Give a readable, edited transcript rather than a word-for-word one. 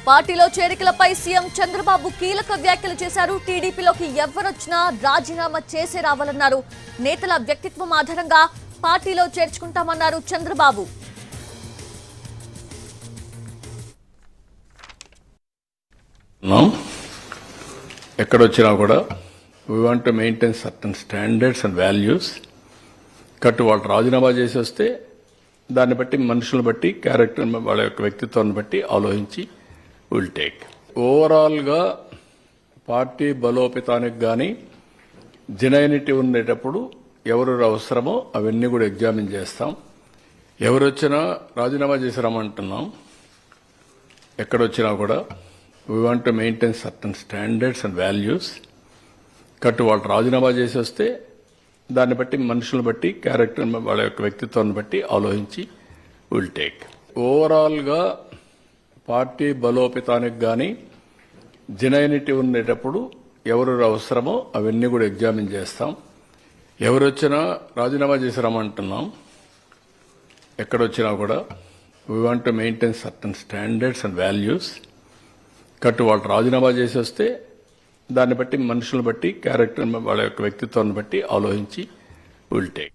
పార్టీలో చేరికలపై సీఎం చంద్రబాబు కీలక వ్యాఖ్యలు చేశారు. టీడీపీలోకి ఎవరొచ్చినా రాజీనామా చేసే రావాలన్నారు. నేతల వ్యక్తిత్వం ఆధారంగా పార్టీలో చేర్చుకుంటామన్నారు చంద్రబాబు. ఎక్కడొచ్చినా కూడా we want to maintain certain standards and values. వాళ్ళు రాజీనామా చేసి వస్తే దాన్ని బట్టి మనుషులను బట్టి క్యారెక్టర్ వాళ్ళ యొక్క వ్యక్తిత్వాన్ని బట్టి ఆలోచించి విల్ టేక్. ఓవరాల్గా పార్టీ బలోపేతానికి కానీ జెన్యూనిటీ ఉండేటప్పుడు ఎవరు అవసరమో అవన్నీ కూడా ఎగ్జామిన్ చేస్తాం. ఎవరు వచ్చినా రాజీనామా చేసి రమ్మంటున్నాం. ఎక్కడొచ్చినా కూడా we want to maintain certain standards and values. వాళ్ళు రాజీనామా చేసి వస్తే దాన్ని బట్టి మనుషులను బట్టి క్యారెక్టర్ వాళ్ళ యొక్క వ్యక్తిత్వాన్ని బట్టి ఆలోచించి విల్ టేక్. ఓవరాల్గా పార్టీ బలోపేతానికి కానీ జెన్యూనిటీ ఉండేటప్పుడు ఎవరు అవసరమో అవన్నీ కూడా ఎగ్జామిన్ చేస్తాం. ఎవరు వచ్చినా రాజీనామా చేసి రమ్మంటున్నాం. ఎక్కడొచ్చినా కూడా we want to maintain certain standards and values. వాళ్ళు రాజీనామా చేసి వస్తే దాన్ని బట్టి మనుషులను బట్టి క్యారెక్టర్ వాళ్ళ యొక్క వ్యక్తిత్వాన్ని బట్టి ఆలోచించి విల్ టేక్.